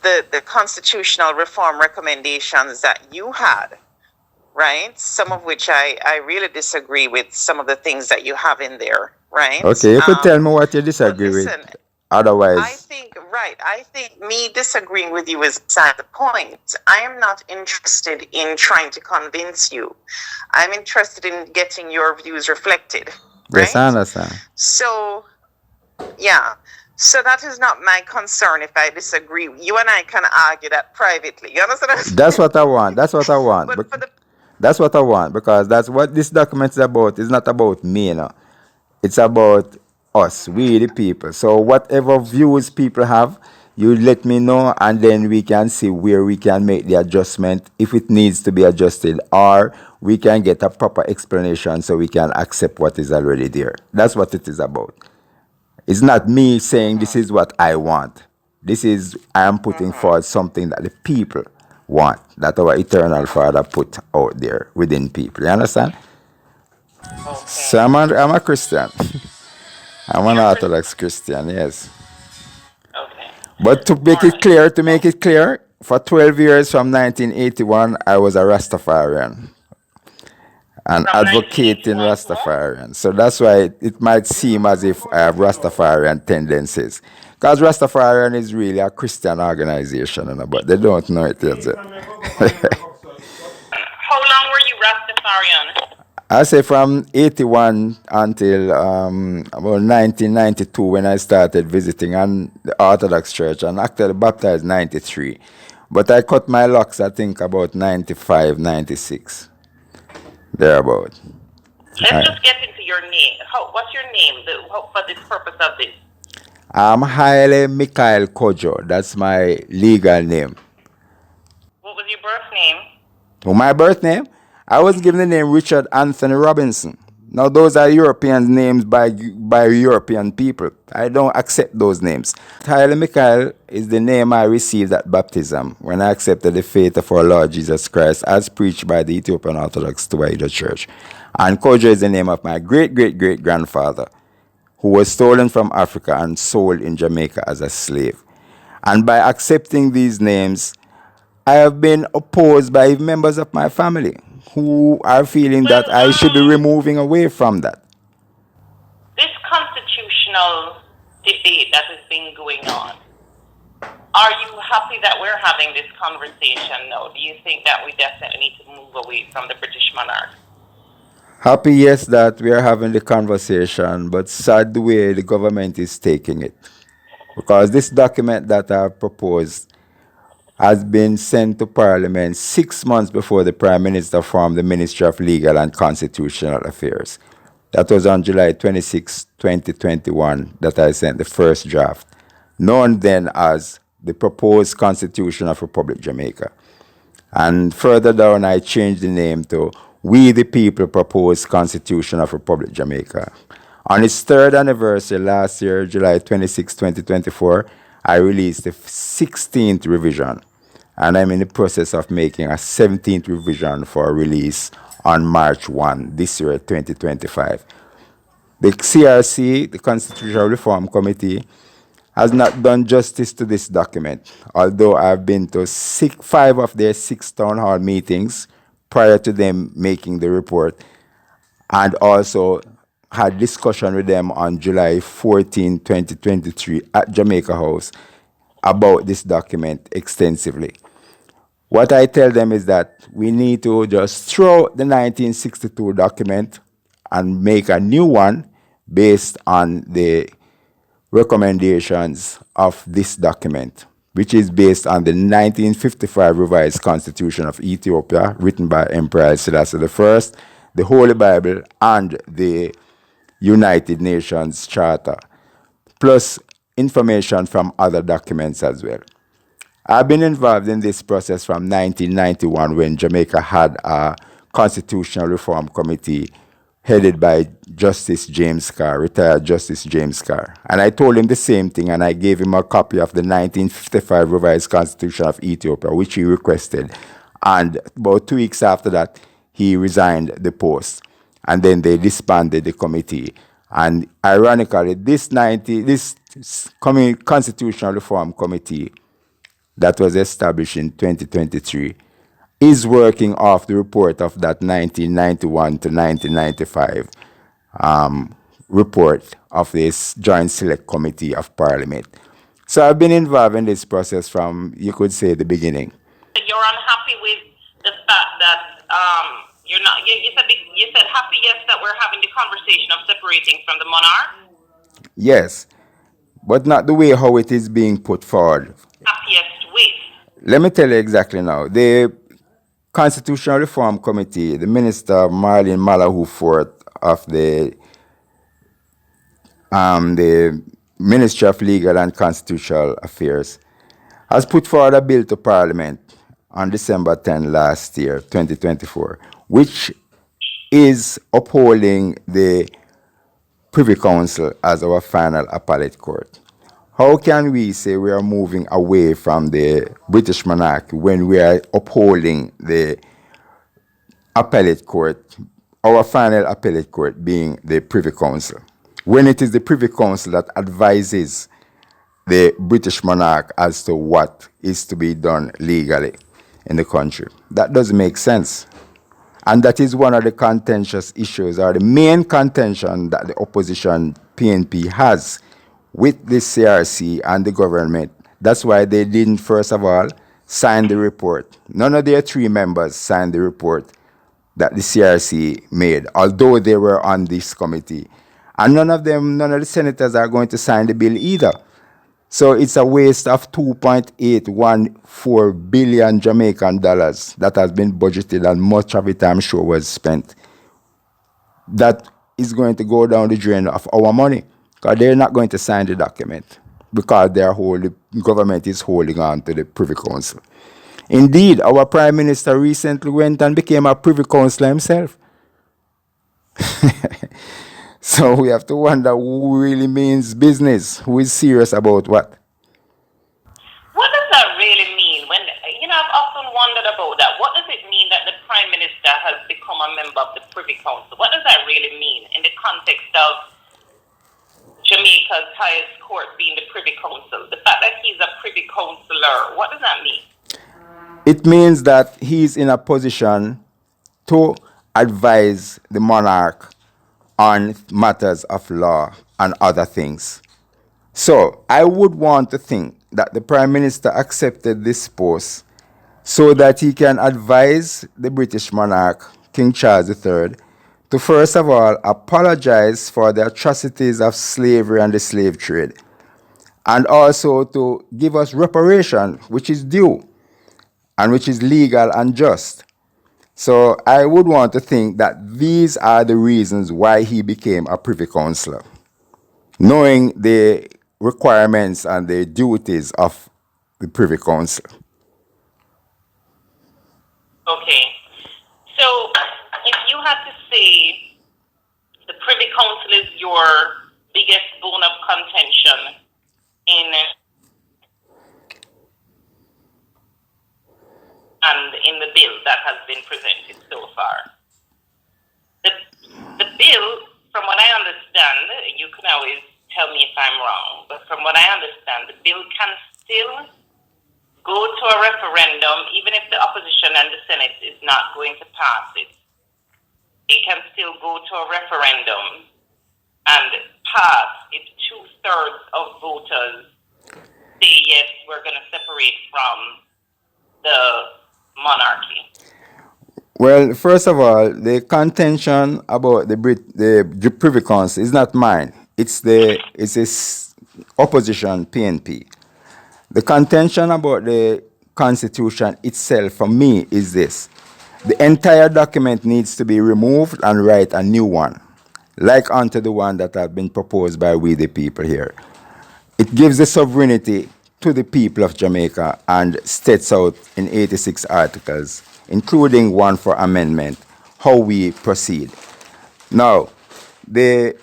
the constitutional reform recommendations that you had, right? Some of which I really disagree with some of the things that you have in there, right? Okay, you could tell me what you disagree with. Otherwise, I think me disagreeing with you is beside the point. I am not interested in trying to convince you. I'm interested in getting your views reflected, right? yes, I understand. So, yeah. So that is not my concern if I disagree. You and I can argue that privately. You understand what I'm saying? That's what I want. That's what I want. But for the That's what I want because that's what this document is about. It's not about me, you know. It's about us, we the people. So whatever views people have, you let me know, and then we can see where we can make the adjustment if it needs to be adjusted, or we can get a proper explanation so we can accept what is already there. That's what it is about. It's not me saying this is what I want. This is I am putting forward something that the people want, that our eternal Father put out there within people. You understand? So I'm a Christian. I'm an Orthodox Christian, yes. Okay. But to make it clear, for 12 years from 1981, I was a Rastafarian and From advocating 1981 what? Rastafarian. So that's why it might seem as if I have Rastafarian tendencies. Because Rastafarian is really a Christian organization, you know, but they don't know it yet. How long were you Rastafarian? I say from 81 until about 1992 when I started visiting the Orthodox Church, and actually baptized 93. But I cut my locks, I think, about 95, 96. Thereabout. Let's just get into your name. What's your name for the purpose of this? I'm Haile Mikhail Kojo. That's my legal name. What was your birth name? Well, my birth name? I was given the name Richard Anthony Robinson. Now, those are European names by European people. I don't accept those names. Haile Mikhail is the name I received at baptism when I accepted the faith of our Lord Jesus Christ as preached by the Ethiopian Orthodox Tewahedo Church. And Kojo is the name of my great-great-great-grandfather, who was stolen from Africa and sold in Jamaica as a slave. And by accepting these names, I have been opposed by members of my family who are feeling that I should be removing away from that. This constitutional debate that has been going on, are you happy that we're having this conversation now? Do you think that we definitely need to move away from the British monarch? Happy, yes, that we are having the conversation, but sad the way the government is taking it. Because this document that I proposed has been sent to Parliament 6 months before the Prime Minister formed the Ministry of Legal and Constitutional Affairs. That was on July 26, 2021, that I sent the first draft, known then as the Proposed Constitution of Republic Jamaica. And further down, I changed the name to We the People Proposed Constitution of Republic Jamaica. On its third anniversary last year, July 26, 2024, I released the 16th revision. And I'm in the process of making a 17th revision for release on March 1 this year, 2025. The CRC, the Constitutional Reform Committee, has not done justice to this document, although I've been to 5 of their 6 town hall meetings prior to them making the report, and also had discussion with them on July 14, 2023 at Jamaica House about this document extensively. What I tell them is that we need to just throw the 1962 document and make a new one based on the recommendations of this document, which is based on the 1955 revised Constitution of Ethiopia, written by Emperor Haile Selassie I, the Holy Bible, and the United Nations Charter, plus information from other documents as well. I've been involved in this process from 1991 when Jamaica had a constitutional reform committee headed by Justice James Carr, retired Justice James Carr. And I told him the same thing, and I gave him a copy of the 1955 revised Constitution of Ethiopia, which he requested. And about 2 weeks after that, he resigned the post. And then they disbanded the committee. And ironically, this Constitutional Reform Committee that was established in 2023 is working off the report of that 1991 to 1995 report of this Joint Select Committee of Parliament. So I've been involved in this process from, you could say, the beginning. You're unhappy with the fact that you're not. You said happy, yes, that we're having the conversation of separating from the monarch. Yes, but not the way how it is being put forward. Happiest with. Let me tell you exactly now. The Constitutional Reform Committee, the Minister Marlene Malahoo Forth of the Ministry of Legal and Constitutional Affairs, has put forward a bill to Parliament on December 10 last year, 2024, which is upholding the Privy Council as our final appellate court. How can we say we are moving away from the British monarchy when we are upholding the appellate court, our final appellate court being the Privy Council, when it is the Privy Council that advises the British monarch as to what is to be done legally in the country? That doesn't make sense. And that is one of the contentious issues, or the main contention that the opposition PNP has with the CRC and the government. That's why they didn't, first of all, sign the report. None of their 3 members signed the report that the CRC made, although they were on this committee. And none of the senators are going to sign the bill either. So it's a waste of 2.814 billion Jamaican dollars that has been budgeted, and much of it, I'm sure, was spent. That is going to go down the drain of our money, because they're not going to sign the document, because the government is holding on to the Privy Council. Indeed, our Prime Minister recently went and became a Privy Councillor himself. So we have to wonder who really means business, who is serious about what. What does that really mean? I've often wondered about that. What does it mean that the Prime Minister has become a member of the Privy Council? What does that really mean in the context of Jamaica's highest court being the Privy Council? The fact that he's a Privy Councillor, what does that mean? It means that he's in a position to advise the monarch on matters of law and other things. So I would want to think that the Prime Minister accepted this post so that he can advise the British monarch, King Charles III, to first of all apologize for the atrocities of slavery and the slave trade, and also to give us reparation, which is due and which is legal and just. So I would want to think that these are the reasons why he became a Privy Councillor, knowing the requirements and the duties of the Privy Council. Okay. So if you had to say the Privy Council is your biggest bone of contention in the bill that has been presented so far. The bill, from what I understand, you can always tell me if I'm wrong, but from what I understand, the bill can still go to a referendum, even if the opposition and the Senate is not going to pass it. It can still go to a referendum and pass if 2/3 of voters say yes, we're going to separate from the monarchy. Well, first of all, the contention about the Privy Council is not mine. It's opposition PNP. The contention about the Constitution itself, for me, is this: the entire document needs to be removed and write a new one, like unto the one that has been proposed by we the people here. It gives the sovereignty to the people of Jamaica and states out in 86 articles, including one for amendment, how we proceed. Now, the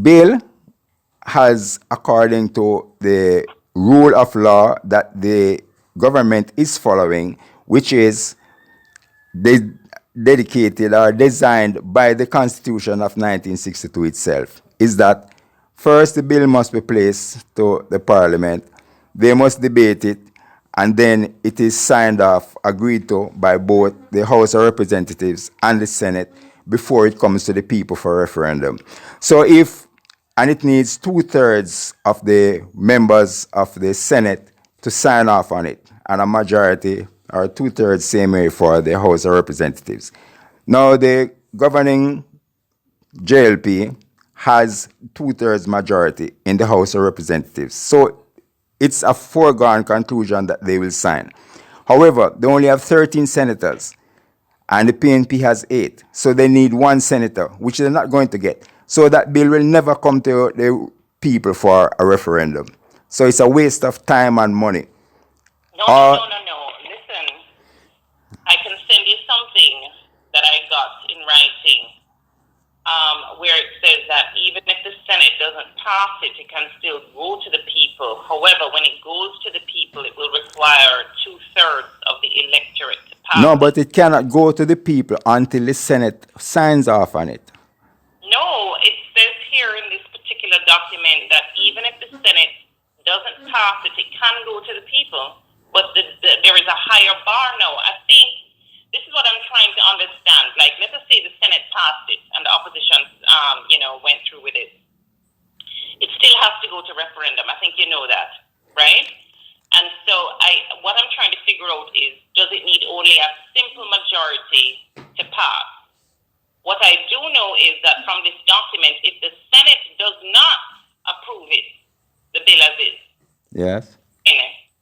bill has, according to the rule of law that the government is following, which is dedicated or designed by the Constitution of 1962 itself, is that first the bill must be placed to the Parliament, they must debate it, and then it is signed off, agreed to by both the House of Representatives and the Senate before it comes to the people for referendum. So and it needs 2/3 of the members of the Senate to sign off on it, and a majority or 2/3 same way for the House of Representatives. Now, the governing JLP has 2/3 majority in the House of Representatives. So it's a foregone conclusion that they will sign. However, they only have 13 senators, and the PNP has 8. So they need 1 senator, which they're not going to get. So that bill will never come to the people for a referendum. So it's a waste of time and money. No. Listen, I can send you something that I got in writing, where it says that even if the Senate doesn't pass it, it can still go to the people. However, when it goes to the people, it will require 2/3 of the electorate to pass. No, but it cannot go to the people until the Senate signs off on it. No, it says here in this particular document that even if the Senate doesn't pass it, it can go to the people, but there is a higher bar now. I think this is what I'm trying to understand. Like, let us say the Senate passed it and the opposition, went through with it. It still has to go to referendum. I think you know that, right? And so what I'm trying to figure out is, does it need only a simple majority to pass? What I do know is that from this document, if the Senate does not approve it, the bill as is, yes,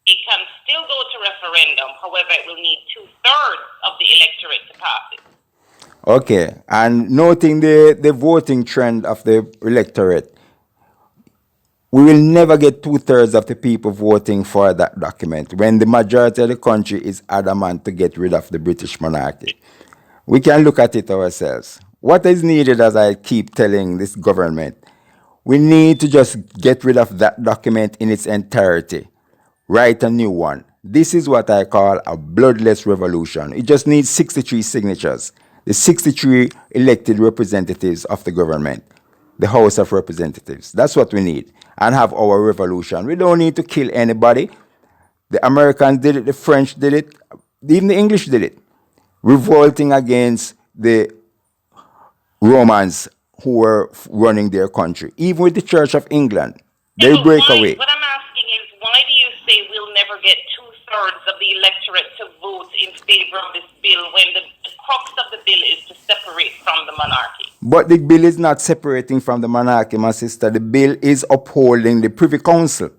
it can still go to referendum. However, it will need 2/3 of the electorate to pass it. Okay, and noting the voting trend of the electorate, we will never get 2/3 of the people voting for that document when the majority of the country is adamant to get rid of the British monarchy. We can look at it ourselves. What is needed, as I keep telling this government, we need to just get rid of that document in its entirety, write a new one. This is what I call a bloodless revolution. It just needs 63 signatures, the 63 elected representatives of the government, the House of Representatives. That's what we need, and have our revolution. We don't need to kill anybody. The Americans did it, the French did it, even the English did it, revolting against the Romans who were running their country. Even with the Church of England, they break away. What I'm asking is, why do you say we'll never get 2/3 of the electorate to vote in favor of this bill when the crux of the bill is to separate from the monarchy? But the bill is not separating from the monarchy, my sister. The bill is upholding the Privy Council.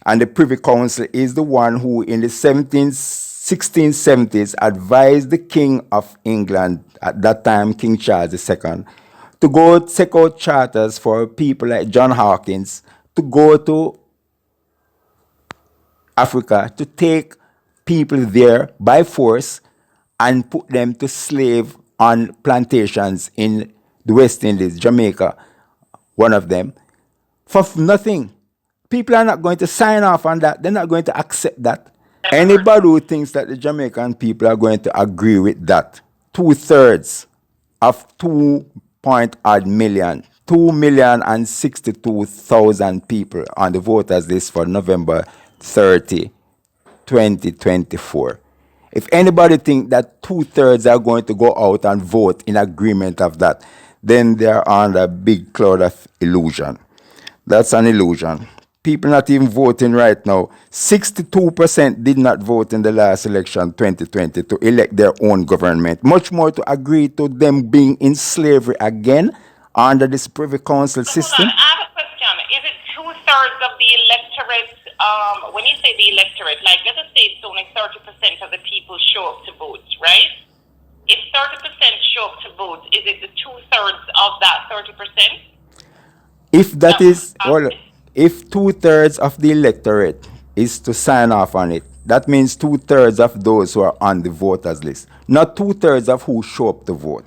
And the Privy Council is the one who, in the 1670s, advised the King of England, at that time King Charles II, to go take out charters for people like John Hawkins to go to Africa to take people there by force and put them to slave on plantations in the West Indies, Jamaica, one of them, for nothing. People are not going to sign off on that. They're not going to accept that. Anybody who thinks that the Jamaican people are going to agree with that, 2/3 of 2.odd million, 2,062,000 people on the voters list for November 30, 2024. If anybody thinks that 2/3 are going to go out and vote in agreement of that, then they're under a big cloud of illusion. That's an illusion. People not even voting right now. 62% did not vote in the last election, 2020, to elect their own government. Much more to agree to them being in slavery again under this Privy Council system. Hold on, I have a question. Is it 2/3 of the electorate? When you say the electorate, like, let us say it's only 30% of the people show up to vote, right? If 30% show up to vote, is it the 2/3 of that 30%? If that is, well, if 2/3 of the electorate is to sign off on it, that means 2/3 of those who are on the voters list, not 2/3 of who show up to vote.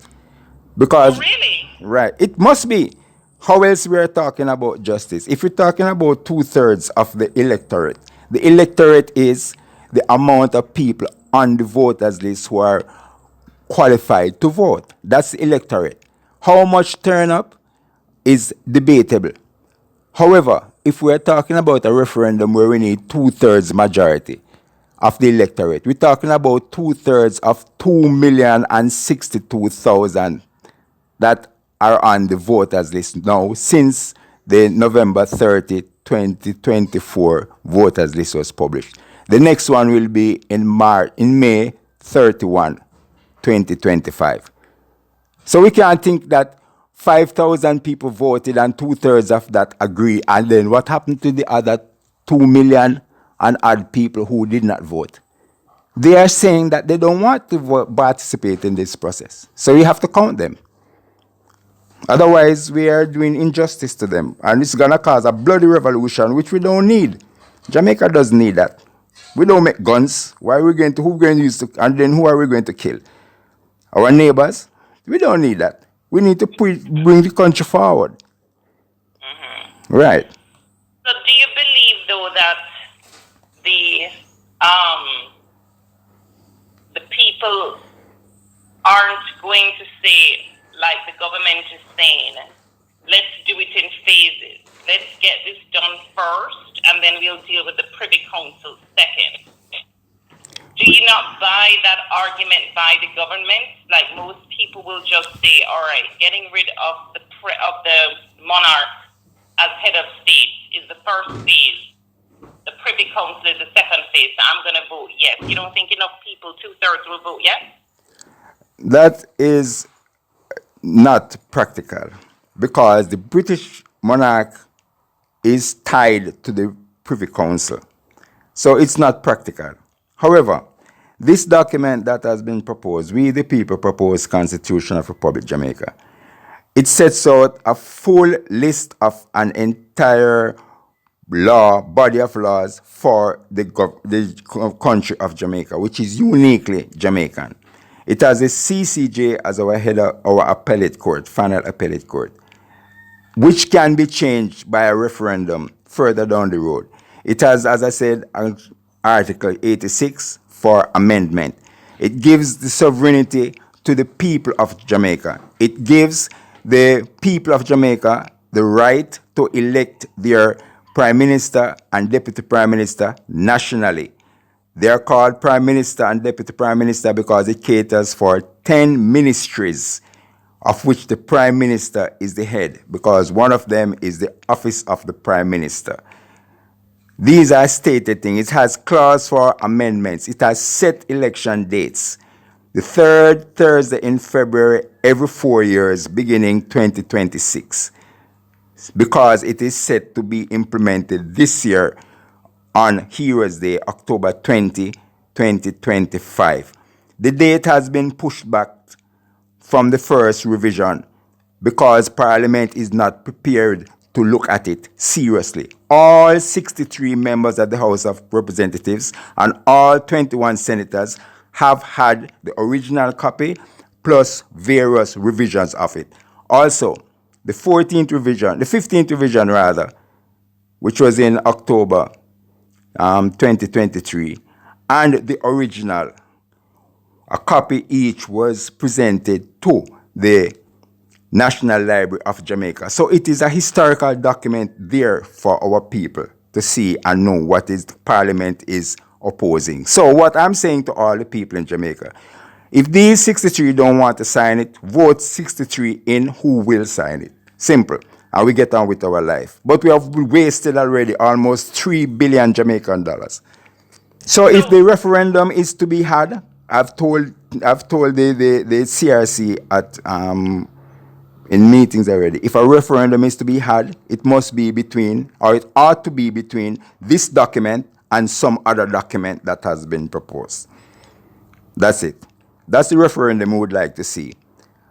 Because, really? Right, it must be. How else we are talking about justice? If we're talking about 2/3 of the electorate is the amount of people on the voters list who are qualified to vote. That's the electorate. How much turn up is debatable. However, if we're talking about a referendum where we need 2/3 majority, of the electorate. We're talking about 2/3 of 2,062,000 that are on the voters list now since the November 30, 2024 voters list was published. The next one will be in May 31, 2025. So we can't think that 5,000 people voted and 2/3 of that agree. And then what happened to the other 2 million and odd people who did not vote? They are saying that they don't want to participate in this process. So we have to count them. Otherwise, we are doing injustice to them. And it's going to cause a bloody revolution, which we don't need. Jamaica doesn't need that. We don't make guns. Why are we going to, who are we going to use to, and then who are we going to kill? Our neighbors? We don't need that. We need to bring the country forward. Right. So do you believe, though, that the people aren't going to say, like the government is saying, let's do it in phases. Let's get this done first, and then we'll deal with the Privy Council second. Do you not buy that argument by the government? Like most people will just say, all right, getting rid of the monarch as head of state is the first phase. The Privy Council is the second phase. So I'm going to vote yes. You don't think enough people, 2/3, will vote yes? That is not practical because the British monarch is tied to the Privy Council. So it's not practical. However, this document that has been proposed, we the people propose Constitution of Republic Jamaica. It sets out a full list of an entire body of laws for the country of Jamaica, which is uniquely Jamaican. It has a CCJ as our head of our appellate court, final appellate court, which can be changed by a referendum further down the road. It has, as I said, Article 86 for amendment. It gives the sovereignty to the people of Jamaica. It gives the people of Jamaica the right to elect their prime minister and deputy prime minister nationally. They are called prime minister and deputy prime minister because it caters for 10 ministries, of which the prime minister is the head, because one of them is the office of the prime minister. These are stated things. It has clause for amendments. It has set election dates. The third Thursday in February every 4 years, beginning 2026, because it is set to be implemented this year on Heroes Day, October 20, 2025. The date has been pushed back from the first revision because Parliament is not prepared to look at it seriously. All 63 members of the House of Representatives and all 21 senators have had the original copy plus various revisions of it. Also, the 15th revision rather, which was in October 2023, and the original, a copy each was presented to the National Library of Jamaica. So it is a historical document there for our people to see and know what is the Parliament is opposing. So what I'm saying to all the people in Jamaica, if these 63 don't want to sign it, vote 63 in who will sign it. Simple. And we get on with our life. But we have wasted already almost 3 billion Jamaican dollars. So if the referendum is to be had, I've told the CRC at in meetings already. If a referendum is to be had, it must be between, or it ought to be between this document and some other document that has been proposed. That's it. That's the referendum we would like to see.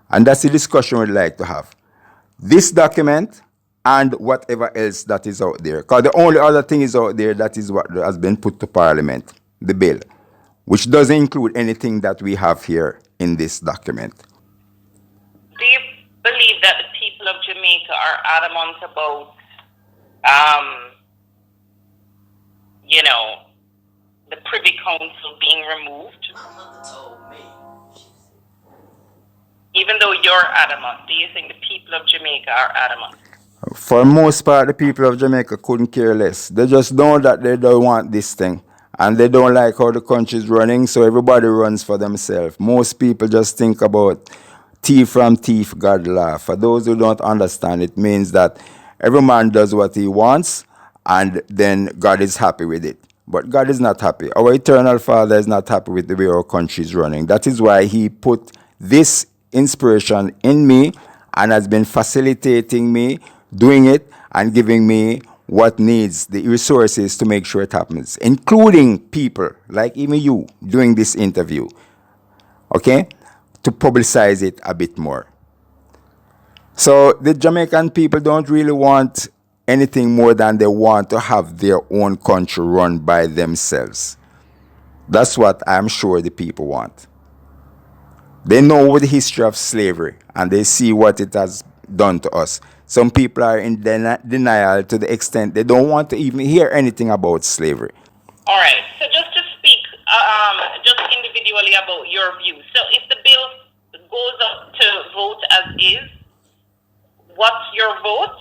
And that's the discussion we'd like to have. This document and whatever else that is out there. Because the only other thing is out there that is what has been put to Parliament, the bill, which doesn't include anything that we have here in this document. Do you believe that the people of Jamaica are adamant about, the Privy Council being removed? Even though you're adamant, do you think the people of Jamaica are adamant? For the most part, the people of Jamaica couldn't care less. They just know that they don't want this thing. and they don't like how the country is running, so everybody runs for themselves. Most people just think about thief from thief, God laugh. For those who don't understand, it means that every man does what he wants, and then God is happy with it. But God is not happy. Our eternal Father is not happy with the way our country is running. That is why He put this inspiration in me and has been facilitating me doing it and giving me what needs the resources to make sure it happens, including people like even you doing this interview, okay, to publicize it a bit more. So the Jamaican people don't really want anything more than they want to have their own country run by themselves. That's what I'm sure the people want. They know the history of slavery and they see what it has done to us. Some people are in denial to the extent they don't want to even hear anything about slavery. All right. So just to speak just individually about your view. So if the bill goes up to vote as is, what's your vote?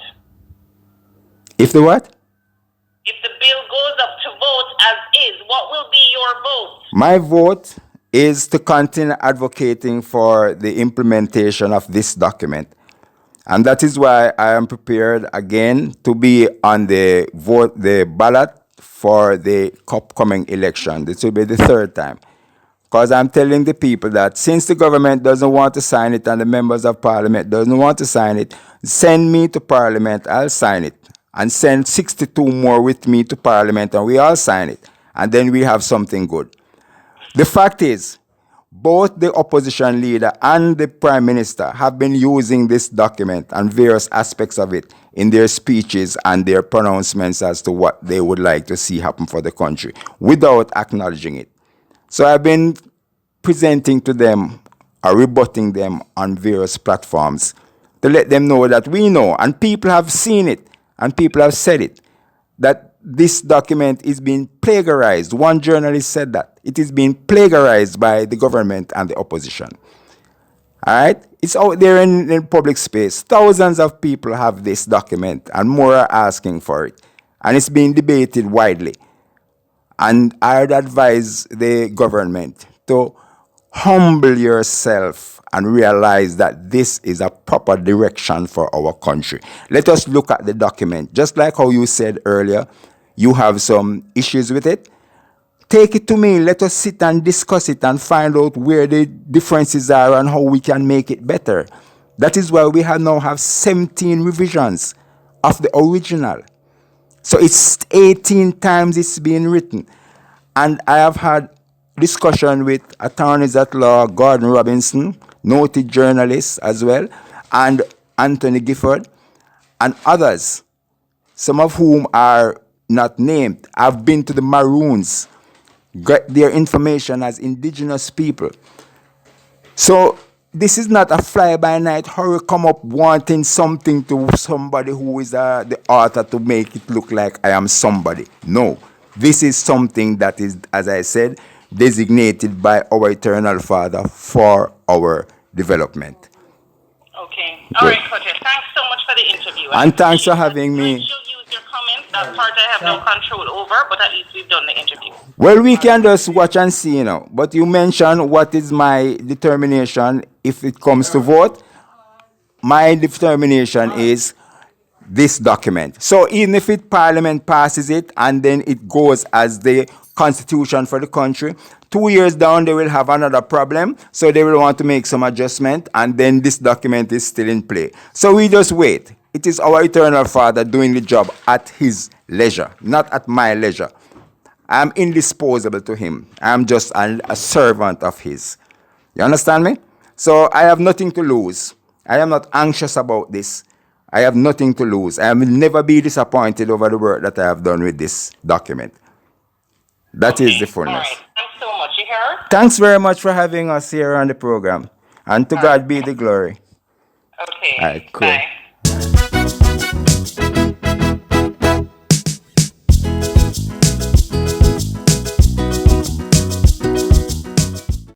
If the what? If the bill goes up to vote as is, what will be your vote? My vote is to continue advocating for the implementation of this document. And that is why I am prepared again to be on the ballot for the upcoming election. This will be the third time. Because I'm telling the people that since the government doesn't want to sign it and the members of parliament doesn't want to sign it, send me to parliament, I'll sign it. And send 62 more with me to parliament and we all sign it. And then we have something good. The fact is, both the opposition leader and the prime minister have been using this document and various aspects of it in their speeches and their pronouncements as to what they would like to see happen for the country without acknowledging it. So I've been presenting to them or rebutting them on various platforms to let them know that we know, and people have seen it, and people have said it, that this document is being plagiarized. One journalist said that. It is being plagiarized by the government and the opposition. All right? It's out there in public space. Thousands of people have this document and more are asking for it. And it's being debated widely. And I would advise the government to humble yourself and realize that this is a proper direction for our country. Let us look at the document. Just like how you said earlier, you have some issues with it. Take it to me. Let us sit and discuss it and find out where the differences are and how we can make it better. That is why we now have 17 revisions of the original. So it's 18 times it's been written. And I have had discussion with attorneys at law, Gordon Robinson, noted journalists as well, and Anthony Gifford, and others, some of whom are not named. I've been to the Maroons, got their information as indigenous people. So this is not a fly-by-night hurry come up wanting something to somebody who is the author to make it look like I am somebody. No, this is something that is, as I said, designated by our eternal Father for our development. Okay. All right, Coach. Thanks so much for the interview. And thanks for having me. I shall use your comments. That part I have no control over, but at least we've done the interview. Well, we can just watch and see, But you mentioned what is my determination if it comes to vote. My determination is this document. So even if Parliament passes it and then it goes as the constitution for the country, 2 years down they will have another problem, so they will want to make some adjustment, and then this document is still in play. So we just wait. It is our eternal Father doing the job at his leisure, not at my leisure. I am indisposable to him. I am just a servant of his. You understand me? So I have nothing to lose. I am not anxious about this. I have nothing to lose. I will never be disappointed over the work that I have done with this document. That is the fullness. All right. Thanks so much. You hear? Thanks very much for having us here on the program. And to God be the glory. Okay. All right, cool. Bye.